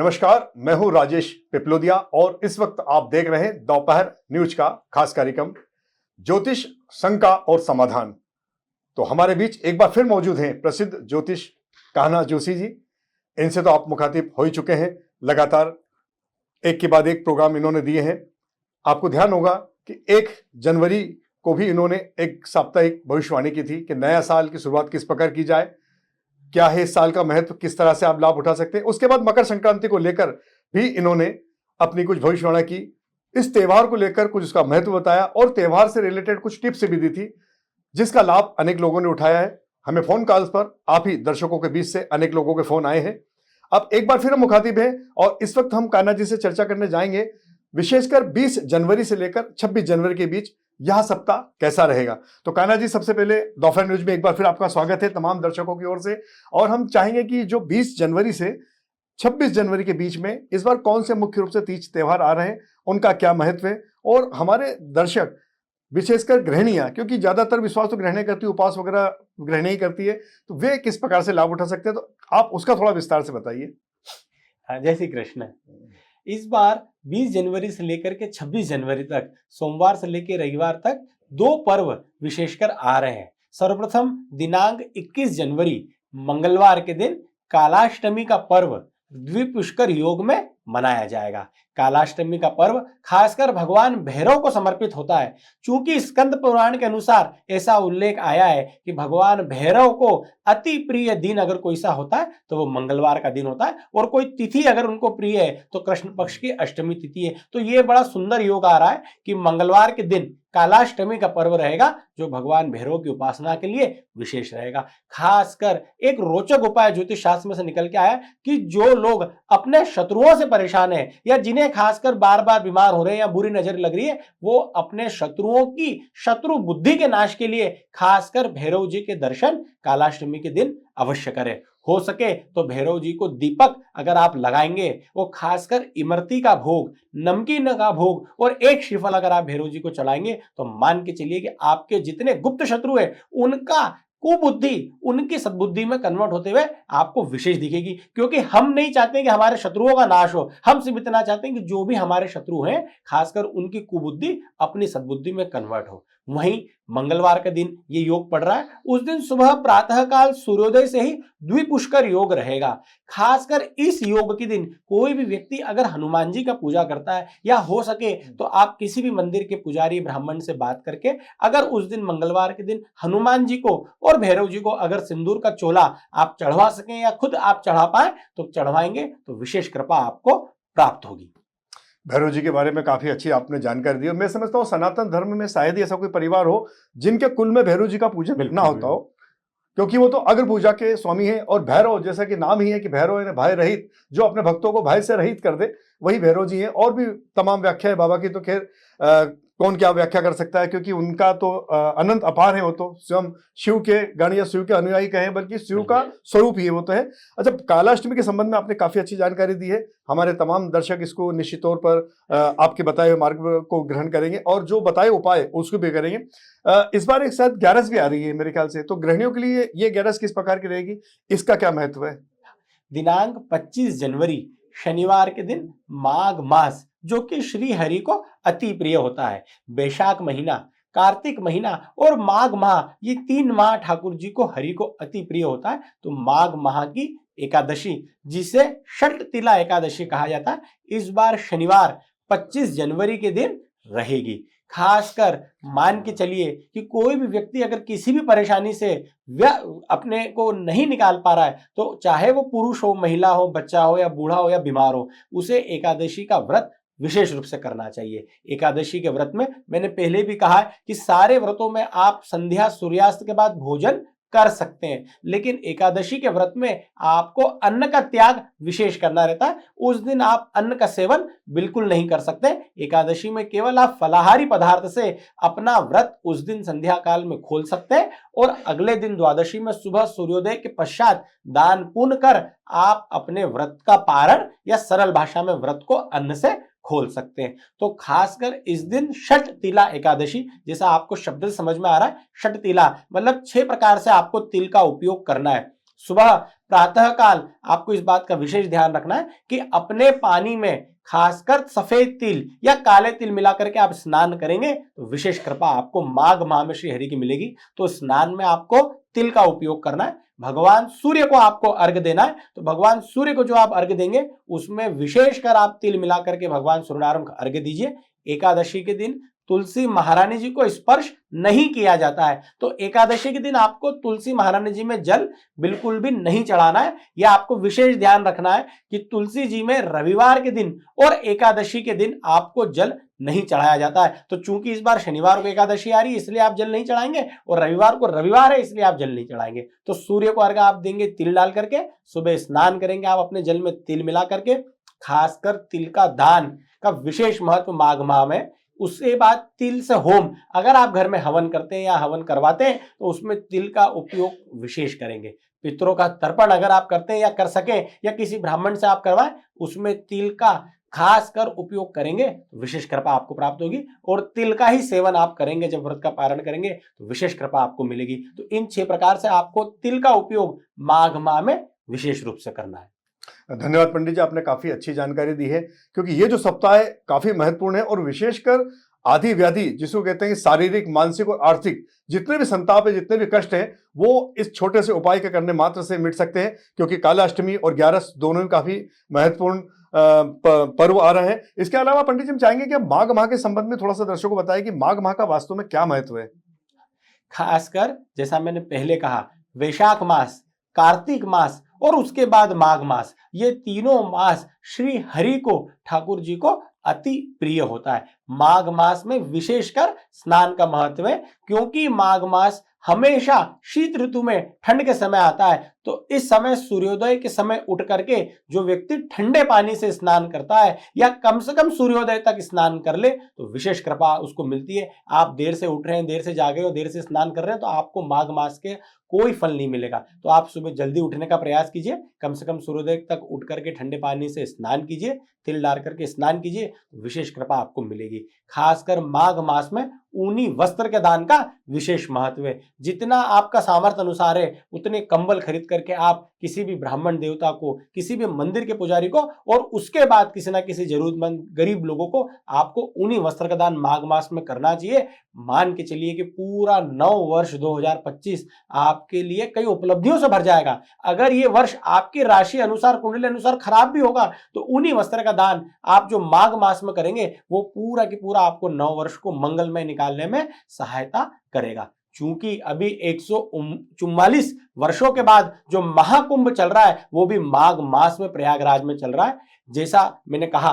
नमस्कार, मैं हूं राजेश पिपलोदिया और इस वक्त आप देख रहे हैं दोपहर न्यूज का खास कार्यक्रम ज्योतिष शंका और समाधान। तो हमारे बीच एक बार फिर मौजूद हैं प्रसिद्ध ज्योतिष कान्हा जोशी जी। इनसे तो आप मुखातिब हो ही चुके हैं, लगातार एक के बाद एक प्रोग्राम इन्होंने दिए हैं। आपको ध्यान होगा कि 1 जनवरी को भी इन्होंने एक साप्ताहिक भविष्यवाणी की थी कि नया साल की शुरुआत किस प्रकार की जाए, क्या है इस साल का महत्व, किस तरह से आप लाभ उठा सकते हैं। उसके बाद मकर संक्रांति को लेकर भी इन्होंने अपनी कुछ भविष्यवाणी की, इस त्यौहार को लेकर कुछ उसका महत्व बताया और त्यौहार से रिलेटेड कुछ टिप्स भी दी थी, जिसका लाभ अनेक लोगों ने उठाया है। हमें फोन कॉल्स पर आप ही दर्शकों के बीच से अनेक लोगों के फोन आए हैं। अब एक बार फिर हम मुखातिब हैं और इस वक्त हम कान्हा जी से चर्चा करने जाएंगे, विशेषकर 20 जनवरी से लेकर 26 जनवरी के बीच यह सप्ताह कैसा रहेगा। तो कान्हा जी, सबसे पहले दोपहर न्यूज में एक बार फिर आपका स्वागत है तमाम दर्शकों की ओर से। और हम चाहेंगे कि जो 20 जनवरी से 26 जनवरी के बीच में इस बार कौन से मुख्य रूप से तीज त्यौहार आ रहे हैं, उनका क्या महत्व है, और हमारे दर्शक विशेषकर गृहिणियां, क्योंकि ज्यादातर विश्वास तो गृहिणी करती है, उपवास वगैरह गृहिणी ही करती है, तो वे किस प्रकार से लाभ उठा सकते हैं, तो आप उसका थोड़ा विस्तार से बताइए। जय श्री कृष्ण। इस बार 20 जनवरी से लेकर के 26 जनवरी तक, सोमवार से लेकर रविवार तक 2 पर्व विशेषकर आ रहे हैं। सर्वप्रथम दिनांक 21 जनवरी मंगलवार के दिन कालाष्टमी का पर्व द्विपुष्कर योग में मनाया जाएगा। कालाष्टमी का पर्व खासकर भगवान भैरव को समर्पित होता है। चूंकि स्कंद पुराण के अनुसार ऐसा उल्लेख आया है कि भगवान भैरव को अति प्रिय दिन अगर कोई सा होता है तो वो मंगलवार का दिन होता है, और कोई तिथि अगर उनको प्रिय है तो कृष्ण पक्ष की अष्टमी तिथि है। तो ये बड़ा सुंदर योग आ रहा है कि मंगलवार के दिन कालाष्टमी का पर्व रहेगा, जो भगवान भैरव की उपासना के लिए विशेष रहेगा। खासकर एक रोचक उपाय ज्योतिष शास्त्र में से निकल के आया कि जो लोग अपने शत्रुओं से परेशान है या जिन्हें खासकर बार बार बीमार हो रहे हैं या बुरी नजर लग रही है, वो अपने शत्रुओं की शत्रु बुद्धि के नाश के लिए खासकर भैरव जी के दर्शन कालाष्टमी के दिन अवश्य करें। हो सके तो भैरव जी को दीपक अगर आप लगाएंगे, वो खासकर इमरती का भोग, नमकीन का भोग और एक श्रीफल अगर आप भैरव जी को चढ़ाएंगे तो मान के चलिए कि आपके जितने गुप्त शत्रु है उनका कुबुद्धि उनकी सद्बुद्धि में कन्वर्ट होते हुए आपको विशेष दिखेगी। क्योंकि हम नहीं चाहते कि हमारे शत्रुओं का नाश हो, हम सिर्फ इतना चाहते हैं कि जो भी हमारे शत्रु हैं खासकर उनकी कुबुद्धि अपनी सद्बुद्धि में कन्वर्ट हो। वहीं मंगलवार के दिन ये योग पड़ रहा है, उस दिन सुबह प्रातःकाल सूर्योदय से ही द्विपुष्कर योग रहेगा। खासकर इस योग के दिन कोई भी व्यक्ति अगर हनुमान जी का पूजा करता है, या हो सके तो आप किसी भी मंदिर के पुजारी ब्राह्मण से बात करके अगर उस दिन मंगलवार के दिन हनुमान जी को और भैरव जी को अगर सिंदूर का चोला आप चढ़वा सकें या खुद आप चढ़ा पाए तो चढ़वाएंगे तो विशेष कृपा आपको प्राप्त होगी। भैरव जी के बारे में काफी अच्छी आपने जानकारी दी और मैं समझता हूँ सनातन धर्म में शायद ही ऐसा कोई परिवार हो जिनके कुल में भैरव जी का पूजन ना होता हो, क्योंकि वो तो अग्र पूजा के स्वामी हैं। और भैरव, जैसा कि नाम ही है कि भैरव यानी भय रहित, जो अपने भक्तों को भय से रहित कर दे, वही भैरव जी हैं। और भी तमाम व्याख्या है बाबा की, तो खैर कौन क्या व्याख्या कर सकता है, क्योंकि उनका तो अनंत अपार है। वो तो स्वयं शिव के गण या शिव के अनुयायी कहें, बल्कि शिव का स्वरूप ही है वो तो है। अच्छा, कालाष्टमी के संबंध में आपने काफी अच्छी जानकारी दी है। हमारे तमाम दर्शक इसको निश्चित तौर पर आपके बताए हुए मार्ग को ग्रहण करेंगे और जो बताए उपाय उसको भी करेंगे। इस बार एक साथ 11 भी आ रही है मेरे ख्याल से, तो गृहिणियों के लिए ये 11 किस प्रकार की रहेगी, इसका क्या महत्व है? दिनांक 25 जनवरी शनिवार के दिन माघ मास, जो कि श्री हरि को अति प्रिय होता है, बैशाख महीना, कार्तिक महीना और माघ माह, ये 3 माह ठाकुर जी को हरि को अति प्रिय होता है। तो माघ माह की एकादशी, जिसे षट तिला एकादशी कहा जाता है, इस बार शनिवार 25 जनवरी के दिन रहेगी। खासकर मान के चलिए कि कोई भी व्यक्ति अगर किसी भी परेशानी से अपने को नहीं निकाल पा रहा है, तो चाहे वो पुरुष हो, महिला हो, बच्चा हो या बूढ़ा हो या बीमार हो, उसे एकादशी का व्रत विशेष रूप से करना चाहिए। एकादशी के व्रत में मैंने पहले भी कहा है कि सारे व्रतों में आप संध्या सूर्यास्त के बाद भोजन कर सकते हैं, लेकिन एकादशी के व्रत में आपको अन्न का त्याग विशेष करना रहता है। उस दिन आप अन्न का सेवन बिल्कुल नहीं कर सकते। एकादशी में केवल आप फलाहारी पदार्थ से अपना व्रत उस दिन संध्या काल में खोल सकते हैं, और अगले दिन द्वादशी में सुबह सूर्योदय के पश्चात दान पुण्य कर आप अपने व्रत का पारण या सरल भाषा में व्रत को अन्न से खोल सकते हैं। तो खासकर इस दिन षट तिला एकादशी, जैसा आपको शब्द समझ में आ रहा है, षट तिला मतलब 6 प्रकार से आपको तिल का उपयोग करना है। सुबह प्रातः काल आपको इस बात का विशेष ध्यान रखना है कि अपने पानी में खासकर सफेद तिल या काले तिल मिलाकर के आप स्नान करेंगे तो विशेष कृपा आपको माघ माह में श्री हरि की मिलेगी। तो स्नान में आपको तिल का उपयोग करना है। भगवान सूर्य को आपको अर्घ देना है, तो भगवान सूर्य को जो आप अर्घ देंगे उसमें विशेषकर आप तिल मिलाकर के भगवान सूर्यनारायण को अर्घ दीजिए। एकादशी के दिन तुलसी महारानी जी को स्पर्श नहीं किया जाता है, तो एकादशी के दिन आपको तुलसी महारानी जी में जल बिल्कुल भी नहीं चढ़ाना है। यह आपको विशेष ध्यान रखना है कि तुलसी जी में रविवार के दिन और एकादशी के दिन आपको जल नहीं चढ़ाया जाता है। तो चूंकि इस बार शनिवार को एकादशी आ रही है इसलिए आप जल नहीं चढ़ाएंगे, और रविवार को रविवार है इसलिए आप जल नहीं चढ़ाएंगे। तो सूर्य को अर्घ आप देंगे तिल डाल करके, सुबह स्नान करेंगे आप अपने जल में तिल मिला करके। खासकर तिल का दान का विशेष महत्व माघ माह में। उसके बाद तिल से होम, अगर आप घर में हवन करते हैं या हवन करवाते हैं तो उसमें तिल का उपयोग विशेष करेंगे। पितरों का तर्पण अगर आप करते हैं या कर सके या किसी ब्राह्मण से आप करवाएं, उसमें तिल का खासकर उपयोग करेंगे तो विशेष कृपा आपको प्राप्त होगी। और तिल का ही सेवन आप करेंगे जब व्रत का पारण करेंगे तो विशेष कृपा आपको मिलेगी। तो इन 6 प्रकार से आपको तिल का उपयोग माघ माह में विशेष रूप से करना है। धन्यवाद पंडित जी, आपने काफी अच्छी जानकारी दी है, क्योंकि ये जो सप्ताह है काफी महत्वपूर्ण है और विशेषकर आदि व्याधि जिसको कहते हैं कि शारीरिक, मानसिक और आर्थिक जितने भी संताप है, जितने भी कष्ट हैं, वो इस छोटे से उपाय के करने मात्र से मिट सकते हैं। क्योंकि काला अष्टमी और 11 दोनों ही काफी महत्वपूर्ण पर्व आ रहे हैं। इसके अलावा पंडित जी हम चाहेंगे कि माघ माह के संबंध में थोड़ा सा दर्शकों को बताएं कि माघ माह का वास्तव में क्या महत्व है। खासकर जैसा मैंने पहले कहा, वैशाख मास, कार्तिक मास और उसके बाद माघ मास, ये तीनों मास श्री हरि को, ठाकुर जी को अति प्रिय होता है। माघ मास में विशेषकर स्नान का महत्व है, क्योंकि माघ मास हमेशा शीत ऋतु में ठंड के समय आता है। तो इस समय सूर्योदय के समय उठ करके जो व्यक्ति ठंडे पानी से स्नान करता है या कम से कम सूर्योदय तक स्नान कर ले तो विशेष कृपा उसको मिलती है। आप देर से उठ रहे हैं, देर से जागे हो, देर से स्नान कर रहे हैं तो आपको माघ मास के कोई फल नहीं मिलेगा। तो आप सुबह जल्दी उठने का प्रयास कीजिए, कम से कम सूर्योदय तक उठ करके ठंडे पानी से स्नान कीजिए, तिल डाल करके स्नान कीजिए, विशेष कृपा आपको मिलेगी। खासकर माघ मास में ऊनी वस्त्र के दान का विशेष महत्व है। जितना आपका सामर्थ्य अनुसार है उतने कंबल खरीद करके आप किसी भी ब्राह्मण देवता को, किसी भी मंदिर के पुजारी को और उसके बाद किसी ना किसी जरूरतमंद गरीब लोगों को आपको ऊनी वस्त्र का दान माघ मास में करना चाहिए। मान के चलिए कि पूरा 9 वर्ष 2025 आपके लिए कई उपलब्धियों से भर जाएगा। अगर ये वर्ष आपकी राशि अनुसार, कुंडली अनुसार खराब भी होगा तो ऊनी वस्त्र का दान आप जो माघ मास में करेंगे वो पूरा की पूरा आपको 9 वर्ष को मंगलमय निकालने में सहायता करेगा। चूंकि अभी 144 वर्षों के बाद जो महाकुंभ चल रहा है वो भी माघ मास में प्रयागराज में चल रहा है। जैसा मैंने कहा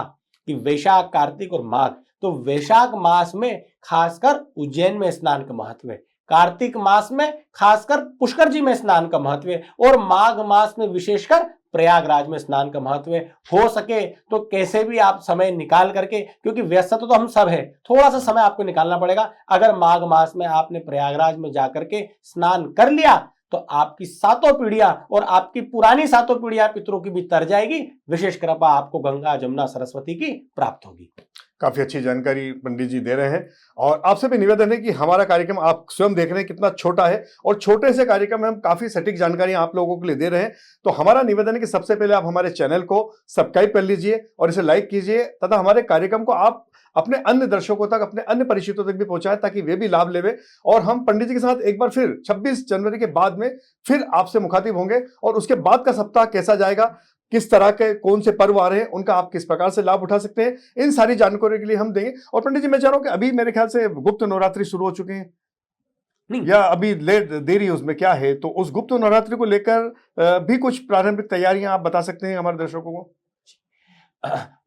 कि वैशाख, कार्तिक और माघ, तो वैशाख मास में खासकर उज्जैन में स्नान का महत्व है, कार्तिक मास में खासकर पुष्कर जी में स्नान का महत्व है और माघ मास में विशेषकर प्रयागराज में स्नान का महत्व है। हो सके तो कैसे भी आप समय निकाल करके, क्योंकि व्यस्त तो हम सब है, थोड़ा सा समय आपको निकालना पड़ेगा। अगर माघ मास में आपने प्रयागराज में जाकर के स्नान कर लिया तो आपकी 7 पीढ़ियां और आपकी पुरानी 7 पीढ़ियां पितरों की भी तर जाएगी। विशेष कृपा आपको गंगा, जमुना, सरस्वती की प्राप्त होगी। काफी अच्छी जानकारी पंडित जी दे रहे हैं और आपसे भी निवेदन है कि हमारा कार्यक्रम आप स्वयं देख रहे हैं कितना छोटा है और छोटे से कार्यक्रम में हम काफी सटीक जानकारी आप लोगों के लिए दे रहे हैं। तो हमारा निवेदन है कि सबसे पहले आप हमारे चैनल को सब्सक्राइब कर लीजिए और इसे लाइक कीजिए तथा हमारे कार्यक्रम को आप अपने अन्य दर्शकों तक, अपने अन्य परिचितों तक भी पहुंचाएं ताकि वे भी लाभ लेवे। और हम पंडित जी के साथ एक बार फिर 26 जनवरी के बाद में फिर आपसे मुखातिब होंगे और उसके बाद का सप्ताह कैसा जाएगा, किस तरह के कौन से पर्व आ रहे हैं, उनका आप किस प्रकार से लाभ उठा सकते हैं, इन सारी जानकारी के लिए हम देंगे। और पंडित जी मैं चाह रहा हूं कि अभी मेरे ख्याल से गुप्त नवरात्रि शुरू हो चुके हैं नहीं, या अभी लेट देरी उसमें क्या है, तो उस गुप्त नवरात्रि को लेकर भी कुछ प्रारंभिक तैयारियां आप बता सकते हैं हमारे दर्शकों को।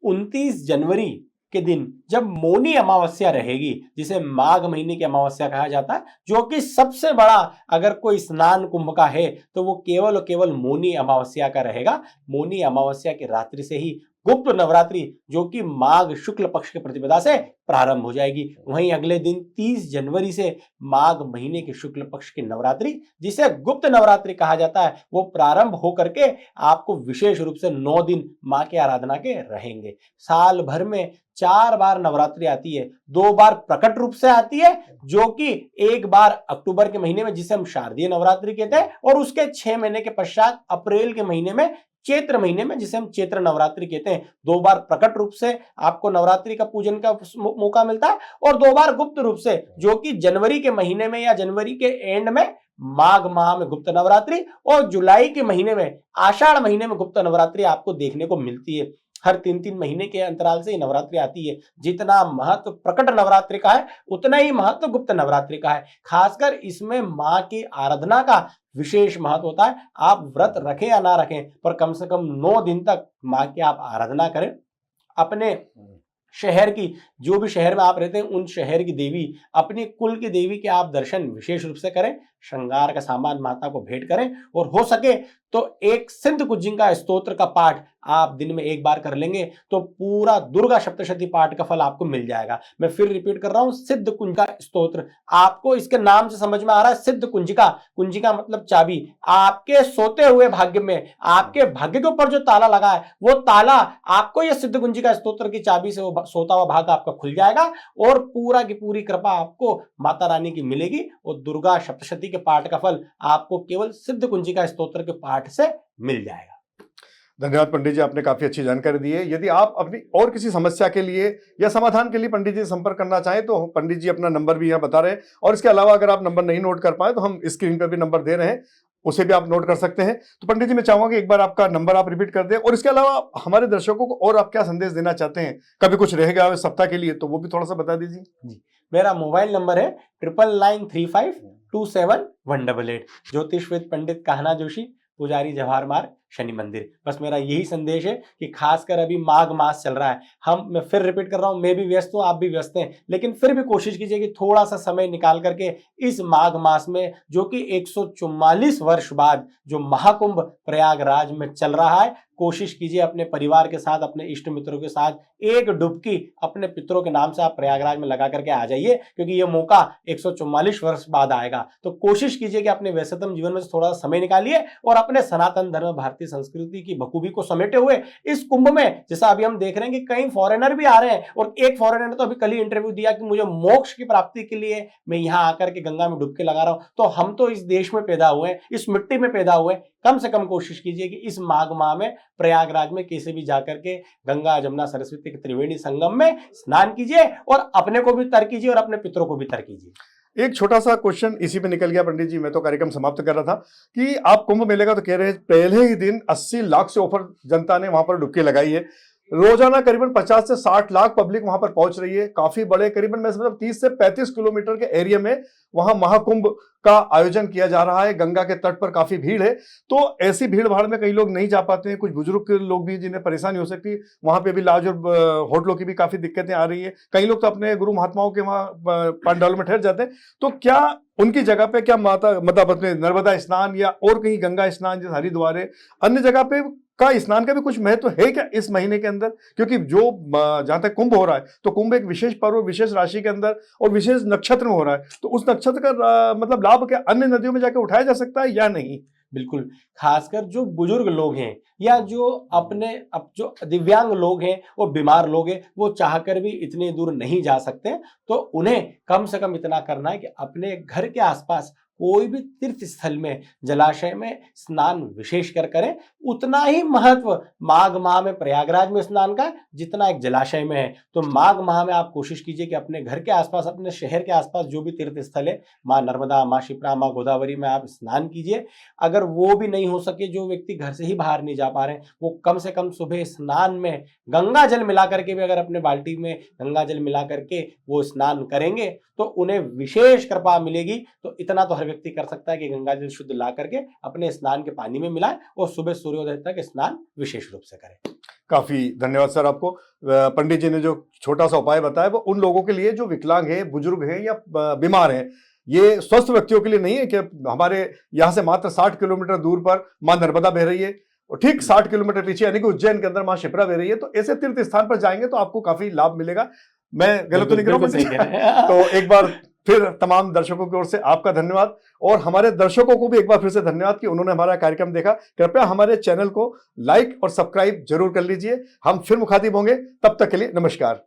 29 जनवरी के दिन जब मौनी अमावस्या रहेगी, जिसे माघ महीने की अमावस्या कहा जाता है, जो कि सबसे बड़ा अगर कोई स्नान कुंभ का है तो वो केवल और केवल मौनी अमावस्या का रहेगा। मौनी अमावस्या की रात्रि से ही गुप्त नवरात्रि जो कि माघ शुक्ल पक्ष के प्रतिपदा से प्रारंभ हो जाएगी। वहीं अगले दिन 30 जनवरी से माघ महीने के शुक्ल पक्ष की नवरात्रि, जिसे गुप्त नवरात्रि कहा जाता है, वो प्रारंभ होकर के आपको विशेष रूप से 9 दिन मां की आराधना के रहेंगे। साल भर में 4 बार नवरात्रि आती है, 2 बार प्रकट रूप से आती है, जो कि एक बार अक्टूबर के महीने में जिसे हम शारदीय नवरात्रि कहते हैं, और उसके 6 महीने के पश्चात अप्रैल के महीने में, चैत्र महीने में, जिसे हम चैत्र नवरात्रि कहते हैं। 2 बार प्रकट रूप से आपको नवरात्रि का पूजन का मौका मिलता है, और 2 बार गुप्त रूप से, जो कि जनवरी के महीने में या जनवरी के एंड में माघ माह में गुप्त नवरात्रि, और जुलाई के महीने में, आषाढ़ महीने में गुप्त नवरात्रि आपको देखने को मिलती है। हर 3-3 महीने के अंतराल से नवरात्रि आती है। जितना महत्व प्रकट नवरात्रि का है, उतना ही महत्व गुप्त नवरात्रि का है। खासकर इसमें मां की आराधना का विशेष महत्व होता है। आप व्रत रखें या ना रखें, पर कम से कम 9 दिन तक मां की आप आराधना करें। अपने शहर की, जो भी शहर में आप रहते हैं, उन शहर की देवी, अपनी कुल की देवी के आप दर्शन विशेष रूप से करें। श्रृंगार का सामान माता को भेंट करें, और हो सके तो एक सिद्ध कुंजिका स्तोत्र का पाठ आप दिन में 1 बार कर लेंगे तो पूरा दुर्गा सप्तशती पाठ का फल आपको मिल जाएगा। मैं फिर रिपीट कर रहा हूं, सिद्ध कुंजिका स्तोत्र। आपको इसके नाम से समझ में आ रहा है, सिद्ध कुंजिका, कुंजिका मतलब चाबी। आपके सोते हुए भाग्य में, आपके भाग्य के ऊपर जो ताला लगा है, वो ताला आपको ये सिद्ध कुंजिका स्तोत्र की चाबी से वो सोता हुआ भाग आपका खुल जाएगा, और पूरा की पूरी कृपा आपको माता रानी की मिलेगी, और दुर्गा सप्तशती के पाठ का फल आपको केवल सिद्ध कुंजिका स्तोत्र के पाठ से मिल जाएगा। धन्यवाद पंडित जी, आपने काफी अच्छी जानकारी दी है। यदि आप अपनी और किसी समस्या के लिए या समाधान के लिए पंडित जी से संपर्क करना चाहें तो पंडित जी अपना नंबर भी यहाँ बता रहे हैं, और इसके अलावा अगर आप नंबर नहीं नोट कर पाए तो हम स्क्रीन पर भी नंबर दे रहे हैं, उसे भी आप नोट कर सकते हैं। तो पंडित जी मैं चाहूंगा कि एक बार आपका नंबर आप रिपीट कर दें, और इसके अलावा हमारे दर्शकों को और आप क्या संदेश देना चाहते हैं, कभी कुछ रह गया सप्ताह के लिए तो वो भी थोड़ा सा बता दीजिए। जी, मेरा मोबाइल नंबर है 9993527188। ज्योतिषविद पंडित कान्हा जोशी, पुजारी जवाहर मार्ग, शनि मंदिर। बस मेरा यही संदेश है कि खासकर अभी माघ मास चल रहा है, मैं फिर रिपीट कर रहा हूं, मैं भी व्यस्त हूं, आप भी व्यस्त हैं, लेकिन फिर भी कोशिश कीजिए कि थोड़ा सा समय निकाल करके इस माघ मास में, जो कि 144 वर्ष बाद जो महाकुंभ प्रयागराज में चल रहा है, कोशिश कीजिए अपने परिवार के साथ, अपने इष्ट मित्रों के साथ एक डुबकी अपने पितरों के नाम से आप प्रयागराज में लगा करके आ जाइए, क्योंकि ये मौका 144 वर्ष बाद आएगा। तो कोशिश कीजिए कि अपने व्यस्ततम जीवन में से थोड़ा समय निकालिए, और अपने सनातन धर्म, भारतीय संस्कृति की बखूबी को समेटे हुए इस कुंभ में, जैसा अभी हम देख रहे हैं कि कई फॉरेनर भी आ रहे हैं, और एक फॉरेनर ने तो अभी कल ही इंटरव्यू दिया कि मुझे मोक्ष की प्राप्ति के लिए मैं यहाँ आकर के गंगा में डुबकी लगा रहा हूं। तो हम तो इस देश में पैदा हुए हैं, इस मिट्टी में पैदा हुए, कम से कम कोशिश कीजिए कि इस माघ माह में प्रयागराज में कैसे भी जाकर के गंगा जमुना सरस्वती के त्रिवेणी संगम में स्नान कीजिए, और अपने को भी तर कीजिए और अपने पितरों को भी तर कीजिए। एक छोटा सा क्वेश्चन इसी पे निकल गया पंडित जी, मैं तो कार्यक्रम समाप्त कर रहा था कि आप कुंभ मेले का तो कह रहे हैं पहले ही दिन 80 लाख से ऊपर जनता ने वहां पर डुबकी लगाई है। रोजाना करीबन 50 से 60 लाख पब्लिक वहां पर पहुंच रही है। काफी बड़े, करीबन मैं समझता 30 से 35 किलोमीटर के एरिया में वहां महाकुंभ का आयोजन किया जा रहा है। गंगा के तट पर काफी भीड़ है, तो ऐसी भीड़ भाड़ में कई लोग नहीं जा पाते हैं। कुछ बुजुर्ग लोग भी जिन्हें परेशानी हो सकती है, वहां पे भी लाज और होटलों की भी काफी दिक्कतें आ रही है। कई लोग तो अपने गुरु महात्माओं के वहां पंडाल में ठहर जाते हैं। तो क्या उनकी जगह पे क्या माता मतलब अपने नर्मदा स्नान या और कहीं गंगा स्नान जैसे हरिद्वार है, अन्य जगह पे का स्नान का भी कुछ महत्व है क्या इस महीने के अंदर? क्योंकि जो जहां तक कुंभ हो रहा है, तो कुंभ एक विशेष पर्व, विशेष राशि के अंदर और विशेष नक्षत्र में हो रहा है, तो उस नक्षत्र का मतलब लाभ क्या अन्य नदियों में जाकर उठाया जा सकता है या नहीं? बिल्कुल, खासकर जो बुजुर्ग लोग हैं या जो जो दिव्यांग लोग हैं और बीमार लोग हैं, वो चाहकर भी इतने दूर नहीं जा सकते, तो उन्हें कम से कम इतना करना है कि अपने घर के आसपास कोई भी तीर्थ स्थल में, जलाशय में स्नान विशेष कर करें। उतना ही महत्व माघ माह में प्रयागराज में स्नान का जितना एक जलाशय में है। तो माघ माह में आप कोशिश कीजिए कि अपने घर के आसपास, अपने शहर के आसपास जो भी तीर्थ स्थल है, माँ नर्मदा, माँ शिप्रा, माँ गोदावरी में आप स्नान कीजिए। अगर वो भी नहीं हो सके, जो व्यक्ति घर से ही बाहर नहीं जा पा रहे हैं, वो कम से कम सुबह स्नान में गंगा जल मिला करके भी, अगर अपने बाल्टी में गंगा जल मिला करके वो स्नान करेंगे तो उन्हें विशेष कृपा मिलेगी। तो इतना तो हर व्यक्ति कर सकता है कि गंगा जल शुद्ध ला करके अपने स्नान के पानी में मिलाएं और सुबह सूर्योदय तक स्नान विशेष रूप से करें। काफी धन्यवाद सर आपको। पंडित जी ने जो छोटा सा उपाय बताया वो उन लोगों के लिए जो विकलांग है, बुजुर्ग हैं या बीमार हैं, ये स्वस्थ व्यक्तियों के लिए नहीं है कि हमारे यहाँ से मात्र 60 किलोमीटर दूर पर मां नर्मदा बह रही है, और ठीक 60 किलोमीटर पीछे यानी कि उज्जैन के अंदर मां शिप्रा बह रही है। तो ऐसे तीर्थ स्थान पर जाएंगे तो आपको काफी लाभ मिलेगा। मैं गलत तो नहीं बिल्कुल सही कह कह रहे हैं। तो एक बार फिर तमाम दर्शकों की ओर से आपका धन्यवाद, और हमारे दर्शकों को भी एक बार फिर से धन्यवाद कि उन्होंने हमारा कार्यक्रम देखा। कृपया हमारे चैनल को लाइक और सब्सक्राइब जरूर कर लीजिए। हम फिर मुखातिब होंगे, तब तक के लिए नमस्कार।